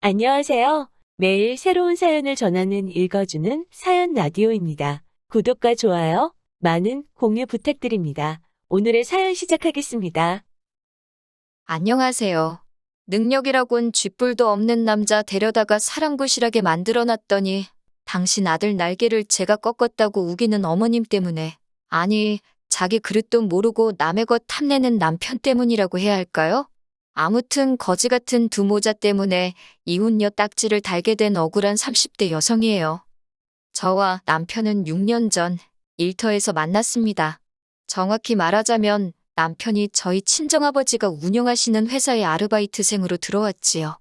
안녕하세요. 매일 새로운 사연을 전하는 읽어주는 사연 라디오입니다. 구독과 좋아요, 많은 공유 부탁드립니다. 오늘의 사연 시작하겠습니다. 안녕하세요. 능력이라곤 쥐뿔도 없는 남자 데려다가 사랑구실하게 만들어놨더니 당신 아들 날개를 제가 꺾었다고 우기는 어머님 때문에, 아니, 자기 그릇도 모르고 남의 것 탐내는 남편 때문이라고 해야 할까요? 아무튼 거지 같은 두 모자 때문에 이혼녀 딱지를 달게 된 억울한 30대 여성이에요. 저와 남편은 6년 전 일터에서 만났습니다. 정확히 말하자면 남편이 저희 친정아버지가 운영하시는 회사의 아르바이트생으로 들어왔지요.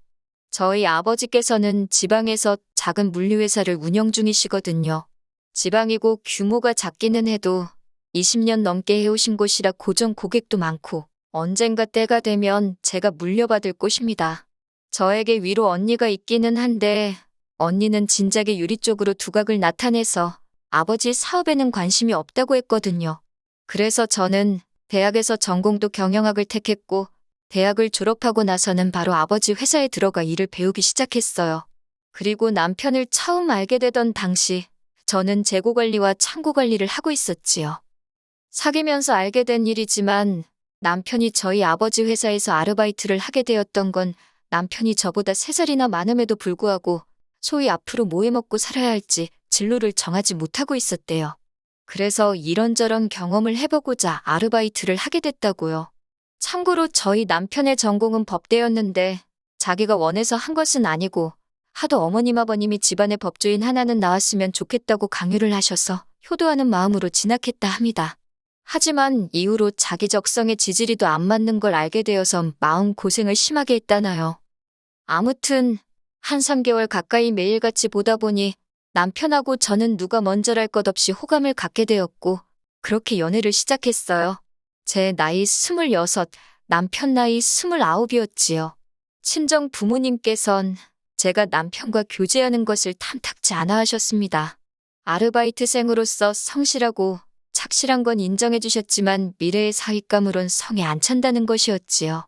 저희 아버지께서는 지방에서 작은 물류회사를 운영 중이시거든요. 지방이고 규모가 작기는 해도 20년 넘게 해오신 곳이라 고정 고객도 많고 언젠가 때가 되면 제가 물려받을 곳입니다. 저에게 위로 언니가 있기는 한데 언니는 진작에 유리 쪽으로 두각을 나타내서 아버지 사업에는 관심이 없다고 했거든요. 그래서 저는 대학에서 전공도 경영학을 택했고 대학을 졸업하고 나서는 바로 아버지 회사에 들어가 일을 배우기 시작했어요. 그리고 남편을 처음 알게 되던 당시 저는 재고관리와 창고관리를 하고 있었지요. 사귀면서 알게 된 일이지만 남편이 저희 아버지 회사에서 아르바이트를 하게 되었던 건 남편이 저보다 3살이나 많음에도 불구하고 소위 앞으로 뭐 해먹고 살아야 할지 진로를 정하지 못하고 있었대요. 그래서 이런저런 경험을 해보고자 아르바이트를 하게 됐다고요. 참고로 저희 남편의 전공은 법대였는데 자기가 원해서 한 것은 아니고 하도 어머님 아버님이 집안의 법조인 하나는 나왔으면 좋겠다고 강요를 하셔서 효도하는 마음으로 진학했다 합니다. 하지만 이후로 자기 적성에 지지리도 안 맞는 걸 알게 되어서 마음고생을 심하게 했다나요. 아무튼 한 3개월 가까이 매일같이 보다 보니 남편하고 저는 누가 먼저랄 것 없이 호감을 갖게 되었고 그렇게 연애를 시작했어요. 제 나이 26, 남편 나이 29이었지요. 친정 부모님께선 제가 남편과 교제하는 것을 탐탁지 않아 하셨습니다. 아르바이트생으로서 성실하고 착실한 건 인정해 주셨지만 미래의 사윗감으론 성에 안 찬다는 것이었지요.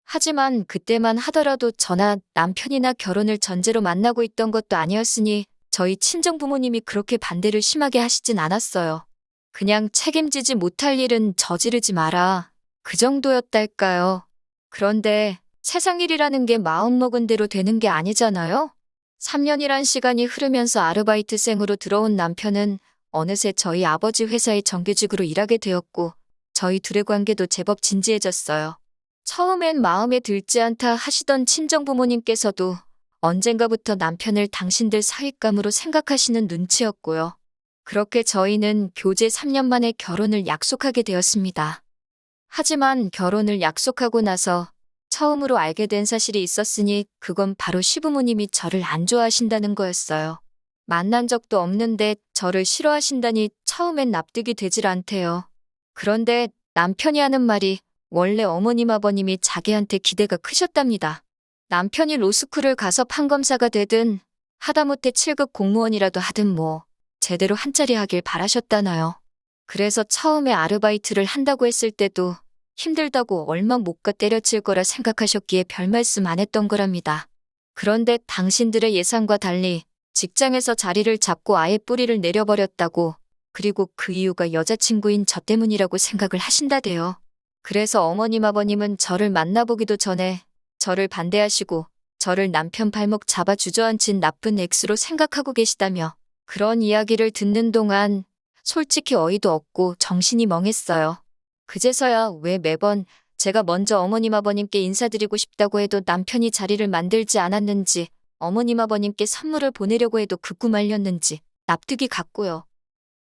하지만 그때만 하더라도 저나 남편이나 결혼을 전제로 만나고 있던 것도 아니었으니 저희 친정 부모님이 그렇게 반대를 심하게 하시진 않았어요. 그냥 책임지지 못할 일은 저지르지 마라. 그 정도였달까요. 그런데 세상 일이라는 게 마음먹은 대로 되는 게 아니잖아요. 3년이란 시간이 흐르면서 아르바이트생으로 들어온 남편은 어느새 저희 아버지 회사의 정규직으로 일하게 되었고 저희 둘의 관계도 제법 진지해졌어요. 처음엔 마음에 들지 않다 하시던 친정부모님께서도 언젠가부터 남편을 당신들 사윗감으로 생각하시는 눈치였고요. 그렇게 저희는 교제 3년 만에 결혼을 약속하게 되었습니다. 하지만 결혼을 약속하고 나서 처음으로 알게 된 사실이 있었으니 그건 바로 시부모님이 저를 안 좋아하신다는 거였어요. 만난 적도 없는데 저를 싫어하신다니 처음엔 납득이 되질 않대요. 그런데 남편이 하는 말이 원래 어머님 아버님이 자기한테 기대가 크셨답니다. 남편이 로스쿨을 가서 판검사가 되든 하다못해 7급 공무원이라도 하든 뭐 제대로 한자리 하길 바라셨다나요. 그래서 처음에 아르바이트를 한다고 했을 때도 힘들다고 얼마 못 가 때려칠 거라 생각하셨기에 별 말씀 안 했던 거랍니다. 그런데 당신들의 예상과 달리 직장에서 자리를 잡고 아예 뿌리를 내려버렸다고, 그리고 그 이유가 여자친구인 저 때문이라고 생각을 하신다대요. 그래서 어머님 아버님은 저를 만나보기도 전에 저를 반대하시고 저를 남편 발목 잡아 주저앉힌 나쁜 엑스로 생각하고 계시다며 그런 이야기를 듣는 동안 솔직히 어이도 없고 정신이 멍했어요. 그제서야 왜 매번 제가 먼저 어머님 아버님께 인사드리고 싶다고 해도 남편이 자리를 만들지 않았는지, 어머님 아버님께 선물을 보내려고 해도 극구 말렸는지 납득이 갔고요.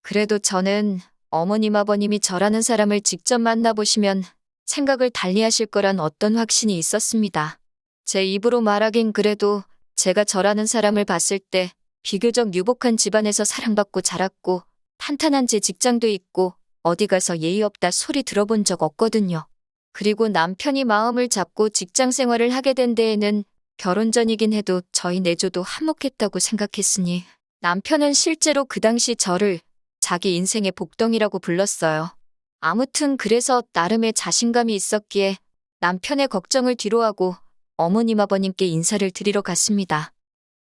그래도 저는 어머님 아버님이 저라는 사람을 직접 만나보시면 생각을 달리하실 거란 어떤 확신이 있었습니다. 제 입으로 말하긴 그래도 제가 저라는 사람을 봤을 때 비교적 유복한 집안에서 사랑받고 자랐고 탄탄한 제 직장도 있고 어디 가서 예의 없다 소리 들어본 적 없거든요. 그리고 남편이 마음을 잡고 직장 생활을 하게 된 데에는 결혼 전이긴 해도 저희 내조도 한몫했다고 생각했으니 남편은 실제로 그 당시 저를 자기 인생의 복덩이라고 불렀어요. 아무튼 그래서 나름의 자신감이 있었기에 남편의 걱정을 뒤로하고 어머님 아버님께 인사를 드리러 갔습니다.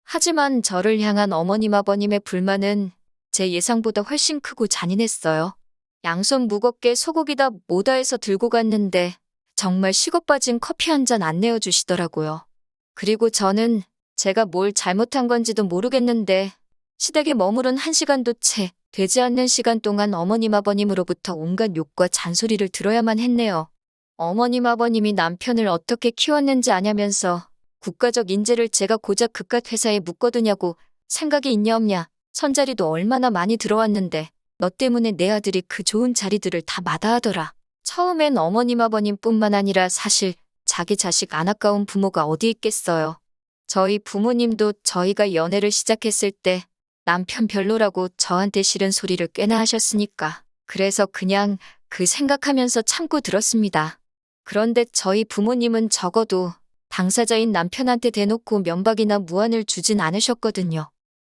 하지만 저를 향한 어머님 아버님의 불만은 제 예상보다 훨씬 크고 잔인했어요. 양손 무겁게 소고기다 뭐다 해서 들고 갔는데 정말 식어 빠진 커피 한 잔 안 내어주시더라고요. 그리고 저는 제가 뭘 잘못한 건지도 모르겠는데 시댁에 머무른 1시간도 채 되지 않는 시간 동안 어머님 아버님으로부터 온갖 욕과 잔소리를 들어야만 했네요. 어머님 아버님이 남편을 어떻게 키웠는지 아냐면서 국가적 인재를 제가 고작 그깟 회사에 묶어두냐고 생각이 있냐 없냐, 선자리도 얼마나 많이 들어왔는데 너 때문에 내 아들이 그 좋은 자리들을 다 마다하더라. 처음엔 어머님 아버님뿐만 아니라 사실 자기 자식 안 아까운 부모가 어디 있겠어요. 저희 부모님도 저희가 연애를 시작했을 때 남편 별로라고 저한테 싫은 소리를 꽤나 하셨으니까 그래서 그냥 그 생각하면서 참고 들었습니다. 그런데 저희 부모님은 적어도 당사자인 남편한테 대놓고 면박이나 무안을 주진 않으셨거든요.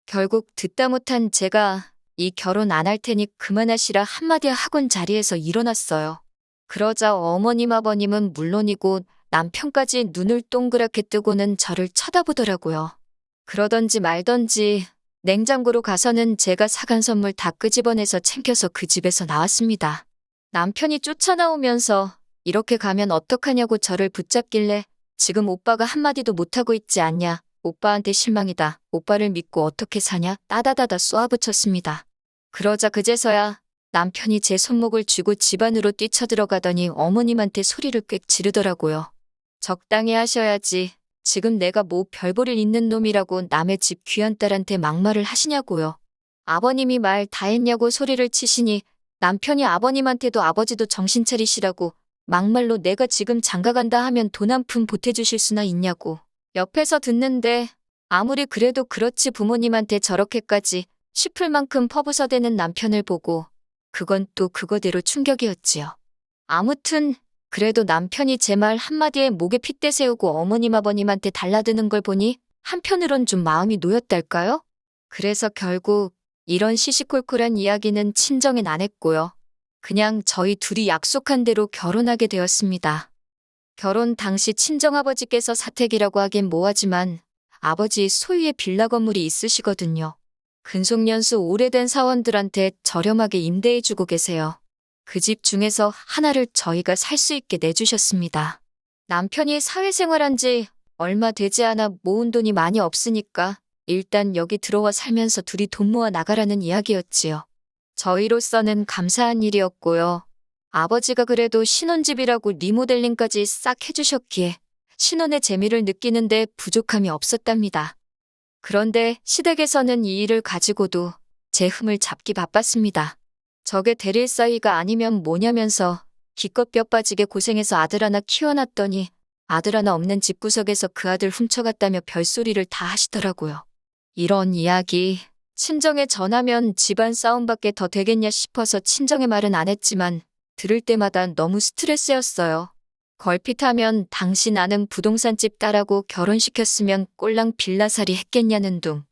결국 듣다 못한 제가 이 결혼 안 할 테니 그만하시라 한마디 하곤 자리에서 일어났어요. 그러자 어머님 아버님은 물론이고 남편까지 눈을 동그랗게 뜨고는 저를 쳐다보더라고요. 그러던지 말던지 냉장고로 가서는 제가 사간 선물 다 끄집어내서 챙겨서 그 집에서 나왔습니다. 남편이 쫓아나오면서 이렇게 가면 어떡하냐고 저를 붙잡길래 지금 오빠가 한마디도 못하고 있지 않냐. 오빠한테 실망이다. 오빠를 믿고 어떻게 사냐. 따다다다 쏘아붙였습니다. 그러자 그제서야 남편이 제 손목을 쥐고 집 안으로 뛰쳐들어가더니 어머님한테 소리를 꽥 지르더라고요. 적당히 하셔야지. 지금 내가 뭐 별볼일 있는 놈이라고 남의 집 귀한 딸한테 막말을 하시냐고요. 아버님이 말 다 했냐고 소리를 치시니 남편이 아버님한테도 아버지도 정신 차리시라고 막말로 내가 지금 장가간다 하면 돈 한 푼 보태주실 수나 있냐고. 옆에서 듣는데 아무리 그래도 그렇지 부모님한테 저렇게까지 싶을 만큼 퍼부서대는 남편을 보고 그건 또 그거대로 충격이었지요. 아무튼 그래도 남편이 제 말 한마디에 목에 핏대 세우고 어머님 아버님한테 달라드는 걸 보니 한편으론 좀 마음이 놓였달까요? 그래서 결국 이런 시시콜콜한 이야기는 친정엔 안 했고요. 그냥 저희 둘이 약속한 대로 결혼하게 되었습니다. 결혼 당시 친정아버지께서 사택이라고 하긴 뭐하지만 아버지 소유의 빌라 건물이 있으시거든요. 근속연수 오래된 사원들한테 저렴하게 임대해주고 계세요. 그 집 중에서 하나를 저희가 살 수 있게 내주셨습니다. 남편이 사회생활한 지 얼마 되지 않아 모은 돈이 많이 없으니까 일단 여기 들어와 살면서 둘이 돈 모아 나가라는 이야기였지요. 저희로서는 감사한 일이었고요. 아버지가 그래도 신혼집이라고 리모델링까지 싹 해주셨기에 신혼의 재미를 느끼는데 부족함이 없었답니다. 그런데 시댁에서는 이 일을 가지고도 제 흠을 잡기 바빴습니다. 저게 데릴 사이가 아니면 뭐냐면서 기껏 뼈 빠지게 고생해서 아들 하나 키워놨더니 아들 하나 없는 집구석에서 그 아들 훔쳐갔다며 별소리를 다 하시더라고요. 이런 이야기 친정에 전하면 집안 싸움밖에 더 되겠냐 싶어서 친정의 말은 안 했지만 들을 때마다 너무 스트레스였어요. 걸핏하면 당신 아는 부동산집 딸하고 결혼시켰으면 꼴랑 빌라살이 했겠냐는 둥.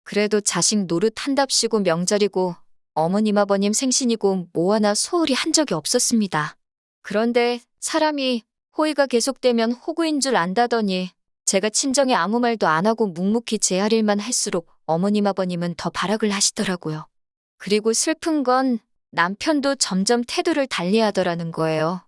그래도 자식 노릇 한답시고 명절이고 어머님 아버님 생신이고 뭐 하나 소홀히 한 적이 없었습니다. 그런데 사람이 호의가 계속되면 호구인 줄 안다더니 제가 친정에 아무 말도 안 하고 묵묵히 제 할 일만 할수록 어머님 아버님은 더 발악을 하시더라고요. 그리고 슬픈 건 남편도 점점 태도를 달리하더라는 거예요.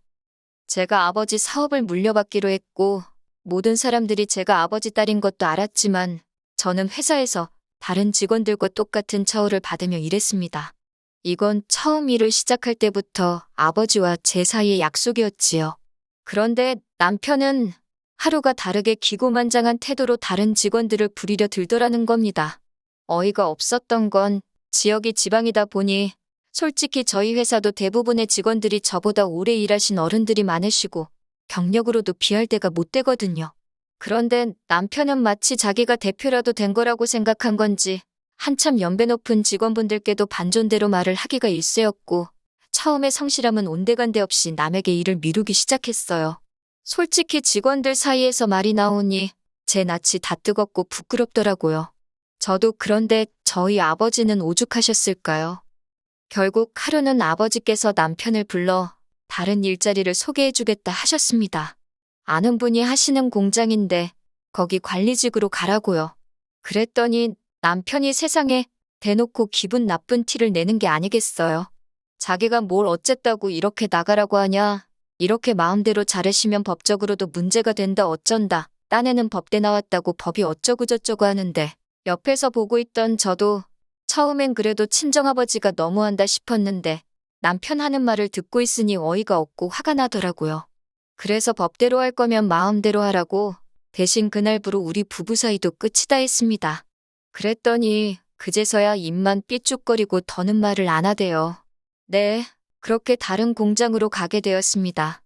제가 아버지 사업을 물려받기로 했고 모든 사람들이 제가 아버지 딸인 것도 알았지만 저는 회사에서 다른 직원들과 똑같은 처우를 받으며 일했습니다. 이건 처음 일을 시작할 때부터 아버지와 제 사이의 약속이었지요. 그런데 남편은 하루가 다르게 기고만장한 태도로 다른 직원들을 부리려 들더라는 겁니다. 어이가 없었던 건 지역이 지방이다 보니 솔직히 저희 회사도 대부분의 직원들이 저보다 오래 일하신 어른들이 많으시고 경력으로도 비할 데가 못 되거든요. 그런데 남편은 마치 자기가 대표라도 된 거라고 생각한 건지 한참 연배 높은 직원분들께도 반존대로 말을 하기가 일쑤였고 처음에 성실함은 온데간데 없이 남에게 일을 미루기 시작했어요. 솔직히 직원들 사이에서 말이 나오니 제 낯이 다 뜨겁고 부끄럽더라고요. 저도 그런데 저희 아버지는 오죽하셨을까요? 결국 하루는 아버지께서 남편을 불러 다른 일자리를 소개해주겠다 하셨습니다. 아는 분이 하시는 공장인데 거기 관리직으로 가라고요. 그랬더니 남편이 세상에 대놓고 기분 나쁜 티를 내는 게 아니겠어요. 자기가 뭘 어쨌다고 이렇게 나가라고 하냐. 이렇게 마음대로 자르시면 법적으로도 문제가 된다 어쩐다. 딴에는 법대 나왔다고 법이 어쩌고저쩌고 하는데 옆에서 보고 있던 저도 처음엔 그래도 친정아버지가 너무한다 싶었는데 남편 하는 말을 듣고 있으니 어이가 없고 화가 나더라고요. 그래서 법대로 할 거면 마음대로 하라고 대신 그날부로 우리 부부 사이도 끝이다 했습니다. 그랬더니 그제서야 입만 삐죽거리고 더는 말을 안 하대요. 네, 그렇게 다른 공장으로 가게 되었습니다.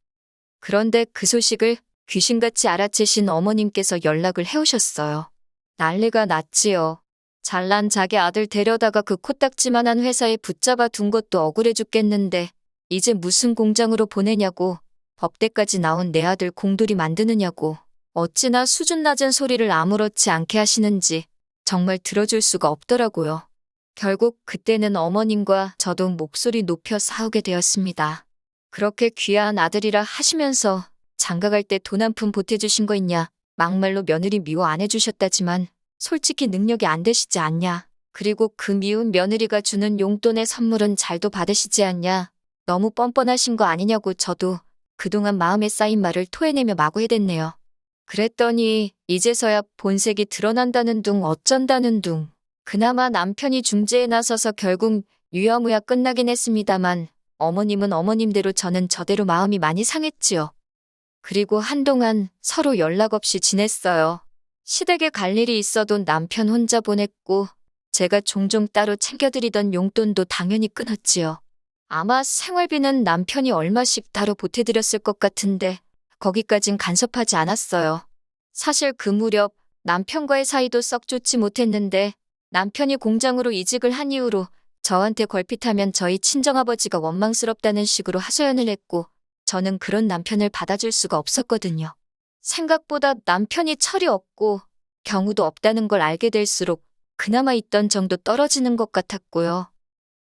그런데 그 소식을 귀신같이 알아채신 어머님께서 연락을 해오셨어요. 난리가 났지요. 잘난 자기 아들 데려다가 그 코딱지만한 회사에 붙잡아 둔 것도 억울해 죽겠는데 이제 무슨 공장으로 보내냐고 법대까지 나온 내 아들 공돌이 만드느냐고 어찌나 수준 낮은 소리를 아무렇지 않게 하시는지 정말 들어줄 수가 없더라고요. 결국 그때는 어머님과 저도 목소리 높여 싸우게 되었습니다. 그렇게 귀한 아들이라 하시면서 장가갈 때 돈 한 푼 보태주신 거 있냐. 막말로 며느리 미워 안 해주셨다지만 솔직히 능력이 안 되시지 않냐. 그리고 그 미운 며느리가 주는 용돈의 선물은 잘도 받으시지 않냐. 너무 뻔뻔하신 거 아니냐고 저도 그동안 마음에 쌓인 말을 토해내며 마구 해댔네요. 그랬더니 이제서야 본색이 드러난다는 둥 어쩐다는 둥. 그나마 남편이 중재에 나서서 결국 유야무야 끝나긴 했습니다만 어머님은 어머님대로 저는 저대로 마음이 많이 상했지요. 그리고 한동안 서로 연락 없이 지냈어요. 시댁에 갈 일이 있어도 남편 혼자 보냈고 제가 종종 따로 챙겨드리던 용돈도 당연히 끊었지요. 아마 생활비는 남편이 얼마씩 따로 보태드렸을 것 같은데 거기까진 간섭하지 않았어요. 사실 그 무렵 남편과의 사이도 썩 좋지 못했는데 남편이 공장으로 이직을 한 이후로 저한테 걸핏하면 저희 친정아버지가 원망스럽다는 식으로 하소연을 했고 저는 그런 남편을 받아줄 수가 없었거든요. 생각보다 남편이 철이 없고 경우도 없다는 걸 알게 될수록 그나마 있던 정도 떨어지는 것 같았고요.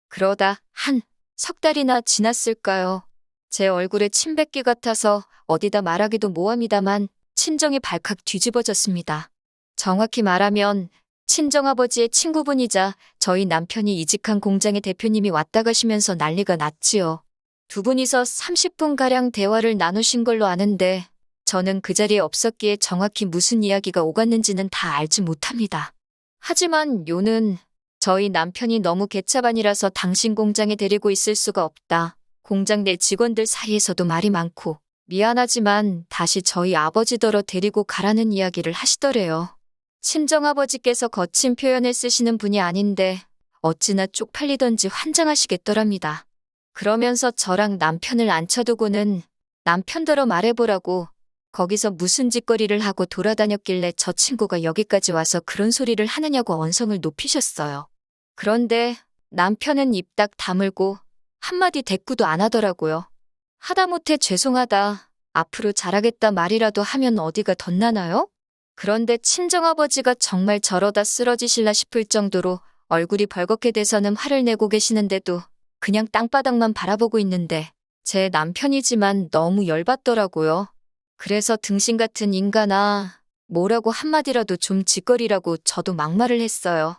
그러다 한 석 달이나 지났을까요? 제 얼굴에 침 뱉기 같아서 어디다 말하기도 모함이다만 친정이 발칵 뒤집어졌습니다. 정확히 말하면 친정아버지의 친구분이자 저희 남편이 이직한 공장의 대표님이 왔다 가시면서 난리가 났지요. 두 분이서 30분가량 대화를 나누신 걸로 아는데 저는 그 자리에 없었기에 정확히 무슨 이야기가 오갔는지는 다 알지 못합니다. 하지만 요는 저희 남편이 너무 개차반이라서 당신 공장에 데리고 있을 수가 없다. 공장 내 직원들 사이에서도 말이 많고 미안하지만 다시 저희 아버지더러 데리고 가라는 이야기를 하시더래요. 친정아버지께서 거친 표현을 쓰시는 분이 아닌데 어찌나 쪽팔리던지 환장하시겠더랍니다. 그러면서 저랑 남편을 앉혀두고는 남편더러 말해보라고 거기서 무슨 짓거리를 하고 돌아다녔길래 저 친구가 여기까지 와서 그런 소리를 하느냐고 언성을 높이셨어요. 그런데 남편은 입 딱 다물고 한마디 대꾸도 안 하더라고요. 하다못해 죄송하다, 앞으로 잘하겠다 말이라도 하면 어디가 덧나나요? 그런데 친정아버지가 정말 저러다 쓰러지실라 싶을 정도로 얼굴이 벌겋게 돼서는 화를 내고 계시는데도 그냥 땅바닥만 바라보고 있는데 제 남편이지만 너무 열받더라고요. 그래서 등신 같은 인간아, 뭐라고 한마디라도 좀 짓거리라고 저도 막말을 했어요.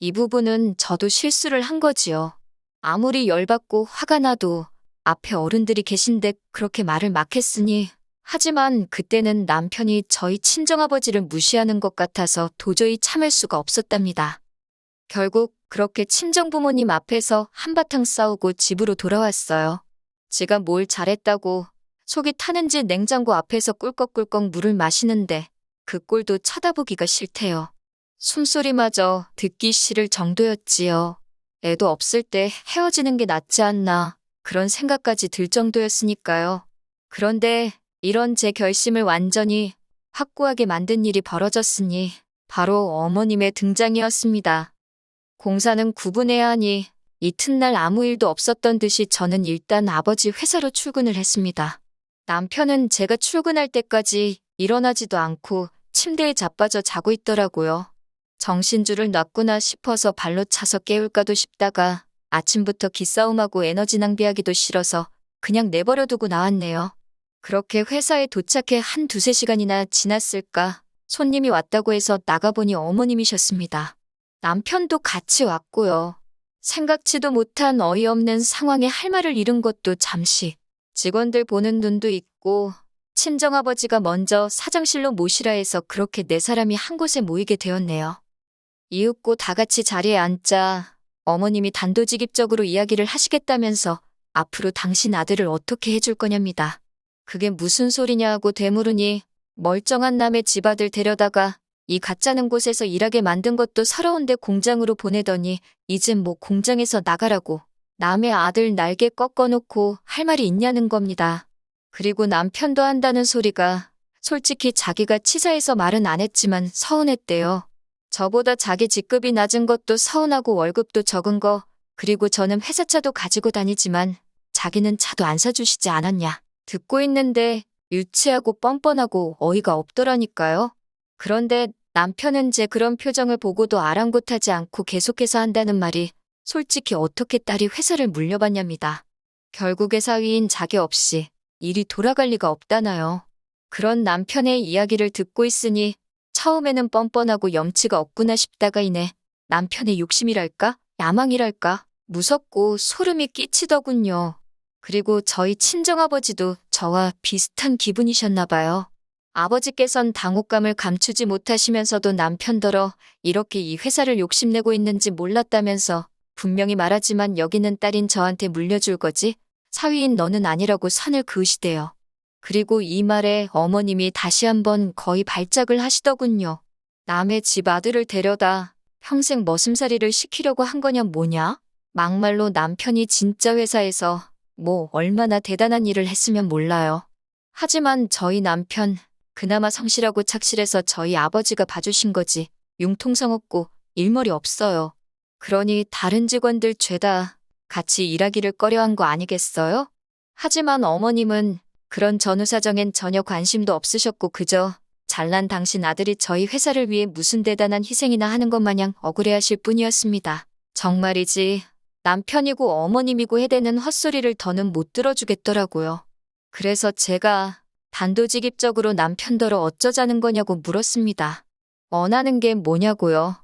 이 부분은 저도 실수를 한 거지요. 아무리 열받고 화가 나도 앞에 어른들이 계신데 그렇게 말을 막 했으니 하지만 그때는 남편이 저희 친정아버지를 무시하는 것 같아서 도저히 참을 수가 없었답니다. 결국 그렇게 친정부모님 앞에서 한바탕 싸우고 집으로 돌아왔어요. 제가 뭘 잘했다고 속이 타는지 냉장고 앞에서 꿀꺽꿀꺽 물을 마시는데 그 꼴도 쳐다보기가 싫대요. 숨소리마저 듣기 싫을 정도였지요. 애도 없을 때 헤어지는 게 낫지 않나 그런 생각까지 들 정도였으니까요. 그런데 이런 제 결심을 완전히 확고하게 만든 일이 벌어졌으니 바로 어머님의 등장이었습니다. 공사는 구분해야 하니 이튿날 아무 일도 없었던 듯이 저는 일단 아버지 회사로 출근을 했습니다. 남편은 제가 출근할 때까지 일어나지도 않고 침대에 자빠져 자고 있더라고요. 정신줄을 놨구나 싶어서 발로 차서 깨울까도 싶다가 아침부터 기싸움하고 에너지 낭비하기도 싫어서 그냥 내버려두고 나왔네요. 그렇게 회사에 도착해 한 두세 시간이나 지났을까 손님이 왔다고 해서 나가보니 어머님이셨습니다. 남편도 같이 왔고요. 생각지도 못한 어이없는 상황에 할 말을 잃은 것도 잠시. 직원들 보는 눈도 있고 친정아버지가 먼저 사장실로 모시라 해서 그렇게 네 사람이 한 곳에 모이게 되었네요. 이윽고 다 같이 자리에 앉자 어머님이 단도직입적으로 이야기를 하시겠다면서 앞으로 당신 아들을 어떻게 해줄 거냐입니다. 그게 무슨 소리냐 하고 되물으니 멀쩡한 남의 집아들 데려다가 이 가짜는 곳에서 일하게 만든 것도 서러운데 공장으로 보내더니 이젠 뭐 공장에서 나가라고 남의 아들 날개 꺾어놓고 할 말이 있냐는 겁니다. 그리고 남편도 한다는 소리가 솔직히 자기가 치사해서 말은 안 했지만 서운했대요. 저보다 자기 직급이 낮은 것도 서운하고 월급도 적은 거 그리고 저는 회사차도 가지고 다니지만 자기는 차도 안 사주시지 않았냐. 듣고 있는데 유치하고 뻔뻔하고 어이가 없더라니까요. 그런데 남편은 제 그런 표정을 보고도 아랑곳하지 않고 계속해서 한다는 말이 솔직히 어떻게 딸이 회사를 물려받냐입니다. 결국에 사위인 자기 없이 일이 돌아갈 리가 없다나요. 그런 남편의 이야기를 듣고 있으니 처음에는 뻔뻔하고 염치가 없구나 싶다가 이내 남편의 욕심이랄까? 야망이랄까? 무섭고 소름이 끼치더군요. 그리고 저희 친정아버지도 저와 비슷한 기분이셨나 봐요. 아버지께선 당혹감을 감추지 못하시면서도 남편더러 이렇게 이 회사를 욕심내고 있는지 몰랐다면서 분명히 말하지만 여기는 딸인 저한테 물려줄 거지? 사위인 너는 아니라고 선을 그으시대요. 그리고 이 말에 어머님이 다시 한번 거의 발작을 하시더군요. 남의 집 아들을 데려다 평생 머슴살이를 시키려고 한 거냐 뭐냐? 막말로 남편이 진짜 회사에서 뭐 얼마나 대단한 일을 했으면 몰라요. 하지만 저희 남편 그나마 성실하고 착실해서 저희 아버지가 봐주신 거지 융통성 없고 일머리 없어요. 그러니 다른 직원들 죄다 같이 일하기를 꺼려한 거 아니겠어요? 하지만 어머님은 그런 전후사정엔 전혀 관심도 없으셨고 그저 잘난 당신 아들이 저희 회사를 위해 무슨 대단한 희생이나 하는 것 마냥 억울해하실 뿐이었습니다. 정말이지 남편이고 어머님이고 해대는 헛소리를 더는 못 들어주겠더라고요. 그래서 제가 단도직입적으로 남편더러 어쩌자는 거냐고 물었습니다. 원하는 게 뭐냐고요.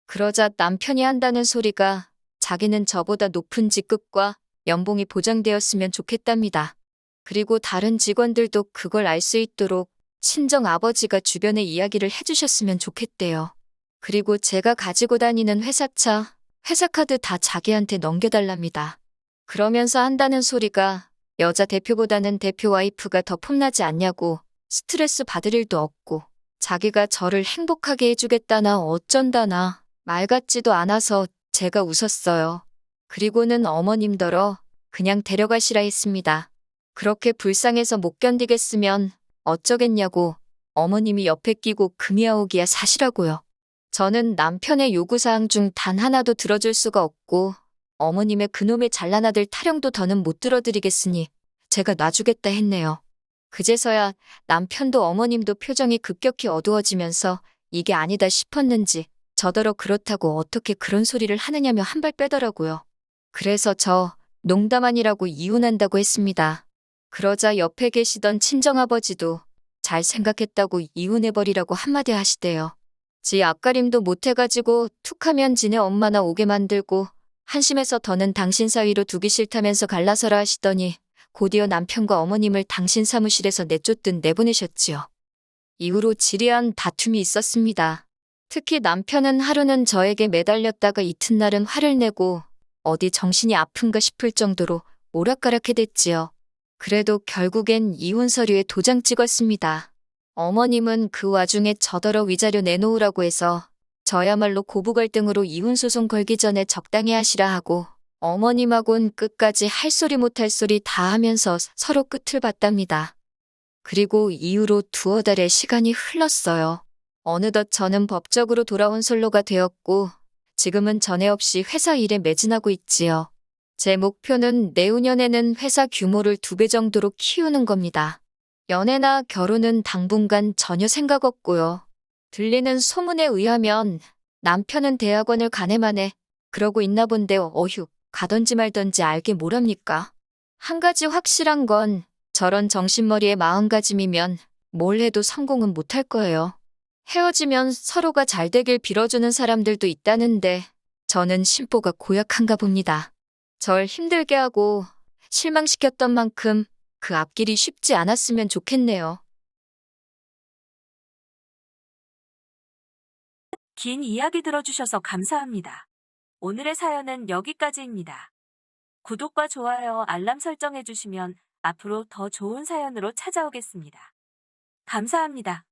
그러자 남편이 한다는 소리가 자기는 저보다 높은 직급과 연봉이 보장되었으면 좋겠답니다. 그리고 다른 직원들도 그걸 알 수 있도록 친정 아버지가 주변에 이야기를 해주셨으면 좋겠대요. 그리고 제가 가지고 다니는 회사차, 회사카드 다 자기한테 넘겨달랍니다. 그러면서 한다는 소리가 여자 대표보다는 대표 와이프가 더 폼나지 않냐고 스트레스 받을 일도 없고 자기가 저를 행복하게 해주겠다나 어쩐다나 말 같지도 않아서 제가 웃었어요. 그리고는 어머님더러 그냥 데려가시라 했습니다. 그렇게 불쌍해서 못 견디겠으면 어쩌겠냐고 어머님이 옆에 끼고 금이아오기야 사시라고요. 저는 남편의 요구사항 중 단 하나도 들어줄 수가 없고 어머님의 그놈의 잘난 아들 타령도 더는 못 들어드리겠으니 제가 놔주겠다 했네요. 그제서야 남편도 어머님도 표정이 급격히 어두워지면서 이게 아니다 싶었는지 저더러 그렇다고 어떻게 그런 소리를 하느냐며 한 발 빼더라고요. 그래서 저 농담 아니라고 이혼한다고 했습니다. 그러자 옆에 계시던 친정아버지도 잘 생각했다고 이혼해버리라고 한마디 하시대요. 지 앞가림도 못해가지고 툭하면 지네 엄마나 오게 만들고 한심해서 더는 당신 사위로 두기 싫다면서 갈라서라 하시더니 곧이어 남편과 어머님을 당신 사무실에서 내쫓든 내보내셨지요. 이후로 지리한 다툼이 있었습니다. 특히 남편은 하루는 저에게 매달렸다가 이튿날은 화를 내고 어디 정신이 아픈가 싶을 정도로 오락가락해댔지요. 그래도 결국엔 이혼 서류에 도장 찍었습니다. 어머님은 그 와중에 저더러 위자료 내놓으라고 해서 저야말로 고부 갈등으로 이혼 소송 걸기 전에 적당히 하시라 하고 어머님하고는 끝까지 할 소리 못할 소리 다 하면서 서로 끝을 봤답니다. 그리고 이후로 두어 달의 시간이 흘렀어요. 어느덧 저는 법적으로 돌아온 솔로가 되었고 지금은 전에 없이 회사 일에 매진하고 있지요. 제 목표는 내후년에는 회사 규모를 2배 정도로 키우는 겁니다. 연애나 결혼은 당분간 전혀 생각 없고요. 들리는 소문에 의하면 남편은 대학원을 가네마네 그러고 있나 본데 어휴 가던지 말던지 알게 뭐랍니까. 한 가지 확실한 건 저런 정신머리의 마음가짐이면 뭘 해도 성공은 못할 거예요. 헤어지면 서로가 잘 되길 빌어주는 사람들도 있다는데 저는 심보가 고약한가 봅니다. 절 힘들게 하고 실망시켰던 만큼 그 앞길이 쉽지 않았으면 좋겠네요. 긴 이야기 들어주셔서 감사합니다. 오늘의 사연은 여기까지입니다. 구독과 좋아요, 알람 설정해주시면 앞으로 더 좋은 사연으로 찾아오겠습니다. 감사합니다.